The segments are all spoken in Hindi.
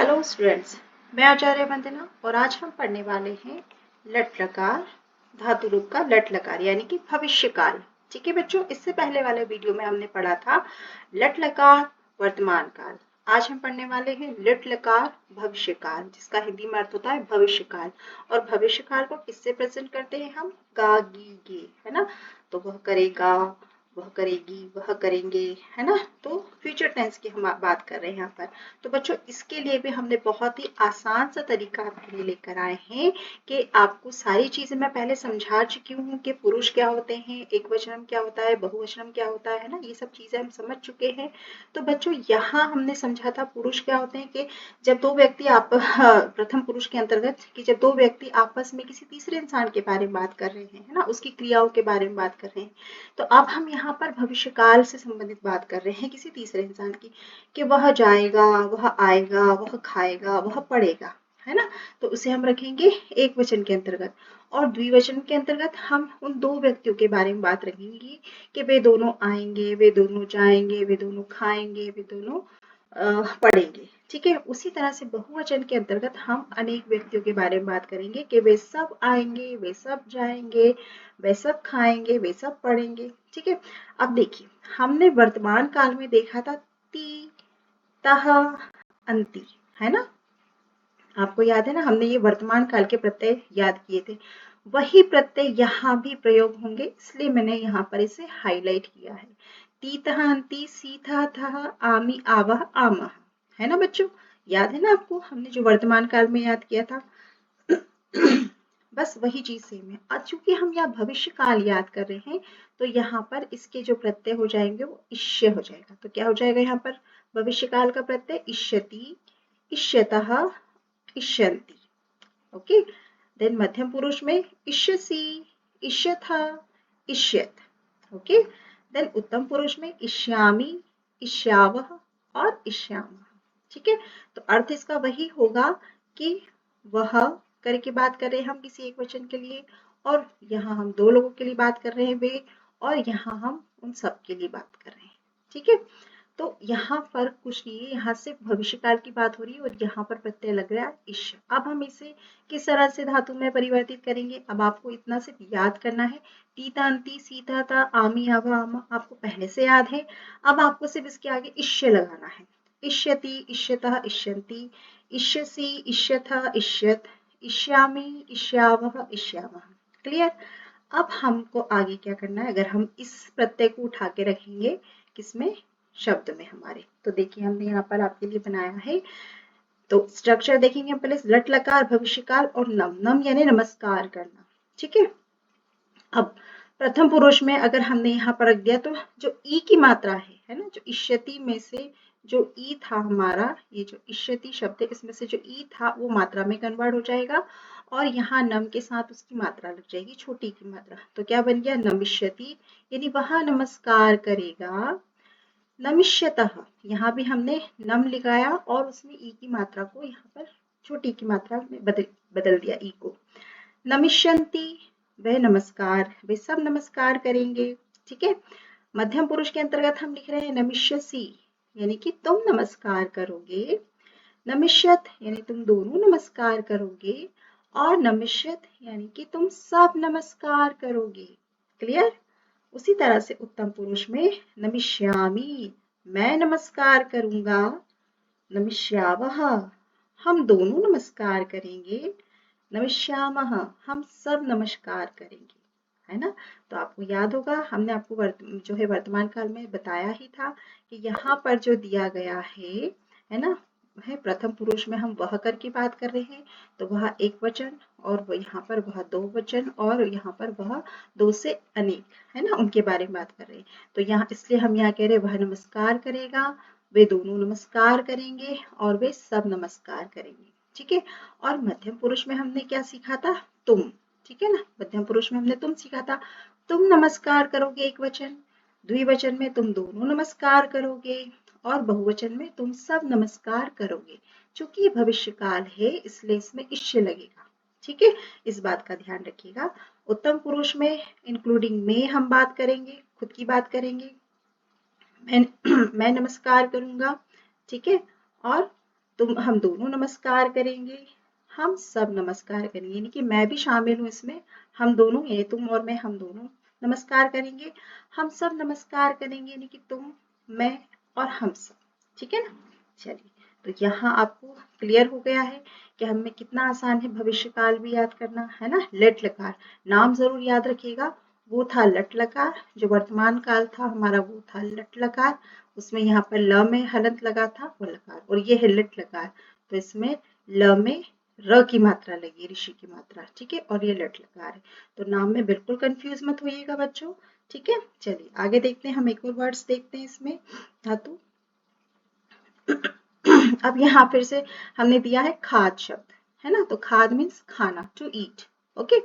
हेलो स्टूडेंट्स, मैं आचार्य वंदना और आज हम पढ़ने वाले हैं लट लकार, धातु रूप का लट लकार यानी कि भविष्य काल। ठीक है बच्चों, इससे पहले वाले वीडियो में हमने पढ़ा था लट लकार वर्तमान काल। आज हम पढ़ने वाले हैं लट लकार भविष्य काल, जिसका हिंदी में अर्थ होता है भविष्य काल। और भविष्य काल को किससे प्रेजेंट करते हैं हम? गा गी गे, है ना। तो वह करेगा, वह करेगी, वह करेंगे, है ना। तो फ्यूचर टेंस की हम बात कर रहे हैं यहाँ पर। तो बच्चों, इसके लिए भी हमने बहुत ही आसान सा तरीका आपके लिए लेकर आए हैं कि आपको सारी चीजें मैं पहले समझा चुकी हूँ कि पुरुष क्या होते हैं, एकवचनम क्या होता है, बहुवचनम क्या होता है ना। ये सब चीजें हम समझ चुके हैं। तो बच्चों, यहाँ हमने समझा था पुरुष क्या होते हैं कि जब दो व्यक्ति प्रथम पुरुष के अंतर्गत कि जब दो व्यक्ति आपस में किसी तीसरे इंसान के बारे में बात कर रहे हैं, है ना, उसकी क्रियाओं के बारे में बात कर रहे हैं। तो अब हम यहाँ पर भविष्य काल से संबंधित बात कर रहे हैं किसी तीसरे इंसान की, कि वह जाएगा, वह आएगा, वह खाएगा, वह पढ़ेगा, है ना। तो उसे हम रखेंगे एक वचन के अंतर्गत। और द्विवचन के अंतर्गत हम उन दो व्यक्तियों के बारे में बात रखेंगे कि वे दोनों आएंगे, वे दोनों जाएंगे, वे दोनों खाएंगे, वे दोनों पढ़ेंगे। ठीक है। उसी तरह से बहुवचन के अंतर्गत हम अनेक व्यक्तियों के बारे में बात करेंगे कि वे सब आएंगे, वे सब जाएंगे, वे सब खाएंगे, वे सब पढ़ेंगे। ठीक है। अब देखिए, हमने वर्तमान काल में देखा था ती, तह, अंति, है ना। आपको याद है ना, हमने ये वर्तमान काल के प्रत्यय याद किए थे। वही प्रत्यय यहाँ भी प्रयोग होंगे, इसलिए मैंने यहाँ पर इसे हाईलाइट किया है। ती, तह, अंति, सी, था, थह, आमी, आवह, आमह, है ना बच्चों। याद है ना आपको, हमने जो वर्तमान काल में याद किया था। बस वही चीज सेम है। आज चूंकि हम यहाँ भविष्य काल याद कर रहे हैं, तो यहाँ पर इसके जो प्रत्यय हो जाएंगे वो इष्य हो जाएगा। तो क्या हो जाएगा यहाँ पर? भविष्य काल का प्रत्यय इष्यति, इष्यतः, इष्यन्ति। ओके। देन मध्यम पुरुष में इष्यसि, इष्यथ, इष्यत। ओके। देन उत्तम पुरुष में इष्यामि, इष्यावह और इष्यामः। ठीक है। तो अर्थ इसका वही होगा कि वह करके बात कर रहे हैं हम किसी एक वचन के लिए, और यहाँ हम दो लोगों के लिए बात कर रहे हैं वे, और यहाँ हम उन सब के लिए बात कर रहे हैं। ठीक है। तो यहाँ फर्क कुछ नहीं है, यहाँ सिर्फ भविष्य काल की बात हो रही है और यहाँ पर प्रत्यय लग रहा है इष्य। अब हम इसे किस तरह से धातु में परिवर्तित करेंगे? अब आपको इतना सिर्फ याद करना है। टीता, अंति, सीता, ता, आमी, आवा, आमा आपको पहले से याद है। अब आपको सिर्फ इसके आगे इष्य लगाना है। इष्यति, इष्यतः, इष्यन्ति, इष्यसि, इष्यथ, इष्यत, इष्यामि, इष्यावह, इष्यामः। क्लियर। अब हमको आगे क्या करना है? अगर हम इस प्रत्यय को उठा के रखेंगे किसमें? शब्द में हमारे। तो देखिए, हमने यहाँ पर आपके लिए बनाया है। तो स्ट्रक्चर देखेंगे हम पहले। लट लकार भविष्य काल और नम, नम यानी नमस्कार करना। ठीक है। अब प्रथम पुरुष में अगर हमने यहाँ पर रख दिया, तो जो ई की मात्रा है ना, जो इष्यति में से जो ई था हमारा, ये जो इष्यति शब्द है इसमें से जो ई था वो मात्रा में कन्वर्ट हो जाएगा, और यहाँ नम के साथ उसकी मात्रा लग जाएगी, छोटी की मात्रा। तो क्या बन गया? नमिष्यति, यानी वह नमस्कार करेगा। नमिष्यतः, यहाँ भी हमने नम लगाया और उसमें ई की मात्रा को यहाँ पर छोटी की मात्रा में बदल दिया ई को। नमिष्यन्ति, वह नमस्कार, वे सब नमस्कार करेंगे। ठीक है। मध्यम पुरुष के अंतर्गत हम लिख रहे हैं नमिष्यसि, यानी कि तुम नमस्कार करोगे। नमिष्यत यानी तुम दोनों नमस्कार करोगे, और नमिष्यत यानी कि तुम सब नमस्कार करोगे। क्लियर। उसी तरह से उत्तम पुरुष में नमिष्यामि, मैं नमस्कार करूंगा। नमिष्यावः, हम दोनों नमस्कार करेंगे। नमिष्यामः, हम सब नमस्कार करेंगे, है ना। तो आपको याद होगा, हमने आपको जो है वर्तमान काल में बताया ही था कि यहाँ पर जो दिया गया है ना, है प्रथम पुरुष में हम वह करके बात कर रहे हैं, तो वह एक वचन, और वह यहाँ पर वह दो वचन, और यहाँ पर वह दो से अनेक, है ना, उनके बारे में बात कर रहे हैं। तो यहाँ इसलिए हम यहाँ कह रहे हैं वह नमस्कार करेगा, वे दोनों नमस्कार करेंगे, और वे सब नमस्कार करेंगे। ठीक है। और मध्यम पुरुष में हमने क्या सीखा था? तुम। ठीक है ना। मध्यम पुरुष में हमने तुम सीखा था। तुम नमस्कार करोगे एक वचन, द्विवचन में तुम दोनों नमस्कार करोगे, और बहुवचन में तुम सब नमस्कार करोगे। चूंकि ये भविष्य काल है इसलिए इसमें इष्य लगेगा। ठीक है। इस बात का ध्यान रखिएगा। उत्तम पुरुष में इंक्लूडिंग में हम बात करेंगे, खुद की बात करेंगे। मैं नमस्कार करूंगा। ठीक है। और हम दोनों नमस्कार करेंगे, हम सब नमस्कार करेंगे, यानी कि मैं भी शामिल हूँ इसमें। हम दोनों यानी तुम और मैं, हम दोनों नमस्कार करेंगे, हम सब नमस्कार करेंगे, यानी कि तुम, मैं और हम सब। ठीक है ना। चलिए, तो यहाँ आपको क्लियर हो गया है कि हमें कितना आसान है भविष्य काल भी याद करना, है ना। लट लकार, नाम जरूर याद रखिएगा, वो था लट लकार। जो वर्तमान काल था हमारा वो था लट लकार, उसमें यहाँ पर ल में हलंत लगा था वो लकार, और ये है लट लकार, तो इसमें ल में र की मात्रा लगी, ऋषि की मात्रा। ठीक है, और ये लट लकार है, तो नाम में बिल्कुल कंफ्यूज मत होइएगा बच्चों। ठीक है, चलिए आगे देखते हैं, हम एक और वर्ड्स देखते हैं इसमें धातु। अब यहाँ फिर से हमने दिया है खाद शब्द, है ना। तो खाद मीन्स खाना, टू ईट। ओके,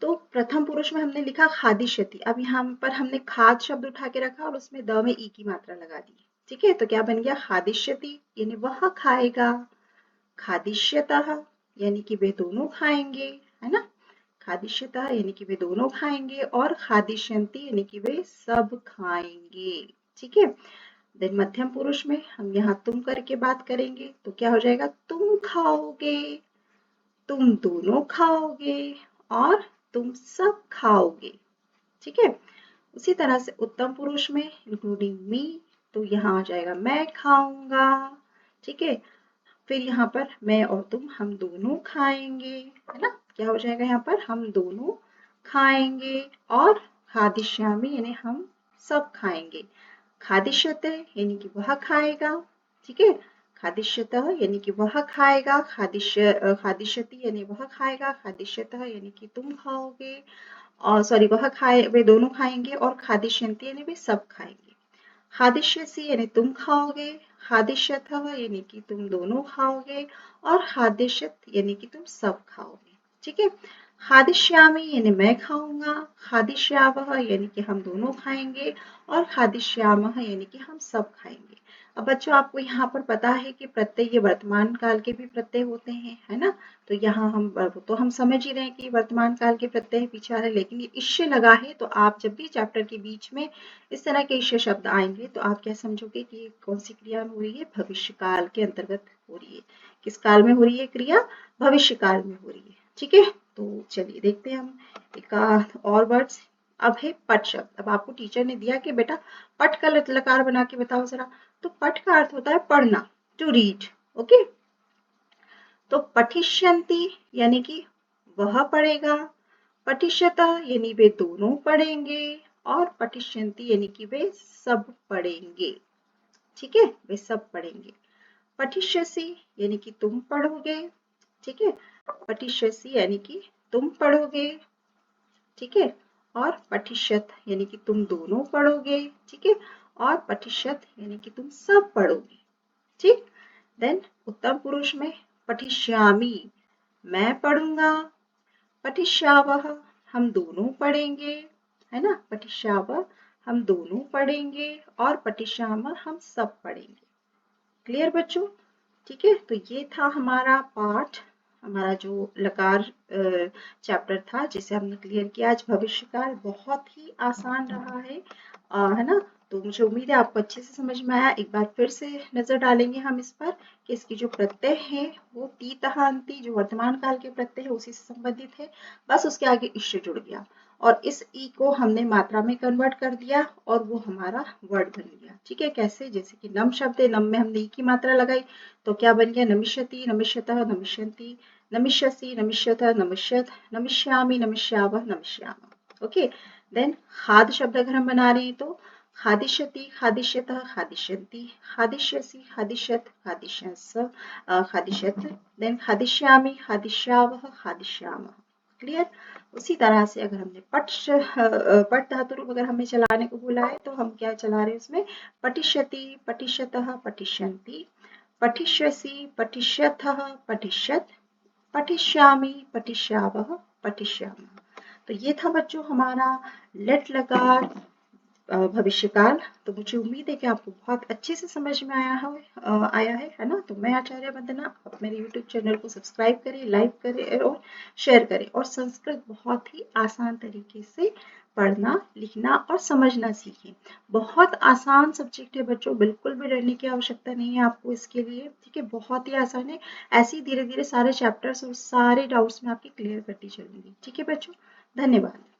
तो प्रथम पुरुष में हमने लिखा खादिष्यति। अब यहाँ पर हमने खाद शब्द उठा के रखा और उसमें द में ई की मात्रा लगा दी। ठीक है, तो क्या बन गया खादिष्यति, यानी वह खाएगा। खादिष्यतः यानी कि वे दोनों खाएंगे, है ना। खादिष्यतः यानी कि वे दोनों खाएंगे, और खादिष्यन्ति यानी कि वे सब खाएंगे। ठीक है, देन मध्यम पुरुष में हम यहाँ तुम करके बात करेंगे, तो क्या हो जाएगा, तुम खाओगे, तुम दोनों खाओगे, और तुम सब खाओगे। ठीक है, उसी तरह से उत्तम पुरुष में इंक्लूडिंग मी, तो यहाँ आ जाएगा मैं खाऊंगा। ठीक है, फिर यहाँ पर मैं और तुम, हम दोनों खाएंगे, है ना। क्या हो जाएगा यहाँ पर, हम दोनों खाएंगे, और खादिष्यामि यानी हम सब खाएंगे। खादिष्यते यानी कि वह खाएगा। ठीक है, खादिष्यतः यानी कि वह खाएगा, खादिष्यति यानी वह खाएगा, खादिष्यतः यानी कि तुम खाओगे, और सॉरी वह खाए, वे दोनों खाएंगे, और खादिष्यन्ति यानी वे सब खाएंगे। खादिष्यसि यानी तुम खाओगे, खादिष्यतः यानी कि तुम दोनों खाओगे, और खादिष्यत यानी कि तुम सब खाओगे। ठीक है, खादिष्यामि यानी मैं खाऊंगा, खादिष्यावः यानी कि हम दोनों खाएंगे, और खादिष्यामः यानी कि हम सब खाएंगे। अब बच्चों आपको यहाँ पर पता है कि प्रत्यय ये वर्तमान काल के भी प्रत्यय होते हैं, है ना। तो यहाँ हम समझ ही रहे हैं कि वर्तमान काल के प्रत्यय पीछे आ रहे हैं, लेकिन ये इश्य लगा है, तो आप जब भी चैप्टर के बीच में इस तरह के इश्य शब्द आएंगे तो आप क्या समझोगे कि कौन सी क्रिया हो रही है, भविष्य काल के अंतर्गत हो रही है। किस काल में हो रही है क्रिया, भविष्य काल में हो रही है। ठीक है, तो चलिए देखते हैं हम एक और वर्ड्स। अब है पट शब्द। अब आपको टीचर ने दिया कि बेटा पट का लकार बना के बताओ जरा। तो पट का अर्थ होता है पढ़ना, टू रीड। ओके, तो पठिष्यन्ति यानी कि वह पढ़ेगा, पठिष्यतः यानी वे दोनों पढ़ेंगे, और पठिष्यन्ति यानी कि वे सब पढ़ेंगे। ठीक है, वे सब पढ़ेंगे। पठिष्यसि यानी कि तुम पढ़ोगे। ठीक है, पठिष्यसि यानी कि तुम पढ़ोगे। ठीक है, और पठिष्यत यानी कि तुम दोनों पढ़ोगे। ठीक है, और पठिष्यत यानी कि तुम सब पढ़ोगे। ठीक, देन उत्तम पुरुष में पठिष्यामि मैं पढ़ूंगा, पठिष्यावः हम दोनों पढ़ेंगे, है ना। पठिष्यावः हम दोनों पढ़ेंगे, और पठिष्यामः हम सब पढ़ेंगे। क्लियर बच्चों। ठीक है, तो ये था हमारा पाठ, हमारा जो लकार चैप्टर था जिसे हमने क्लियर किया। आज भविष्यकाल बहुत ही आसान रहा है ना। तो मुझे उम्मीद है आपको अच्छे से समझ में आया। एक बार फिर से नजर डालेंगे हम इस पर कि इसकी जो प्रत्यय है वो तीतः अंति, जो वर्तमान काल के प्रत्यय है उसी से संबंधित है, बस उसके आगे इश्य जुड़ गया, और इस ई को हमने मात्रा में कन्वर्ट कर दिया और वो हमारा वर्ड बन गया। ठीक है, कैसे, जैसे कि नम शब्द है, नम में हमने ई की मात्रा लगाई तो क्या बन गया, नमिष्यति, नमिष्यतः, नमिष्यन्ति, नमिष्यसि, नमिष्यतः, नमिष्यत, नमिष्यामि, नमिष्यावः, नमिष्यामः। ओके, देन खाद शब्द अगर हम बना रहे हैं तो खादिष्यति, खादिष्यतः, खादिष्यन्ति, खादिष्यसि, खादिष्यत, खादिष्यंस, खादिष्यत, देन खादिष्यामि, खादिष्यावः, खादिष्यामः। क्लियर। उसी तरह से अगर हमने पट धातु रूप अगर हमें चलाने को बोला है तो हम क्या चला रहे हैं उसमें, पठिष्यति, पठिष्यतः, पठिष्यन्ति, पठिष्यसि, पठिष्यथः, पठिष्यत, पठिष्यामि, पठिष्यावः, पठिष्यामः। तो ये था बच्चों हमारा लट लकार भविष्यकाल। तो मुझे उम्मीद है कि आपको बहुत अच्छे से समझ में आया है ना। तो मैं आचार्य वंदना, आप मेरे YouTube चैनल को सब्सक्राइब करें, लाइक करें और शेयर करें, और संस्कृत बहुत ही आसान तरीके से पढ़ना, लिखना और समझना सीखें। बहुत आसान सब्जेक्ट है बच्चों, बिल्कुल भी डरने की आवश्यकता नहीं है आपको इसके लिए, ठीक है, बहुत ही आसान है। ऐसे ही धीरे धीरे सारे चैप्टर्स और सारे डाउट्स में आपके क्लियर करती चलूंगी, ठीक है बच्चों। धन्यवाद।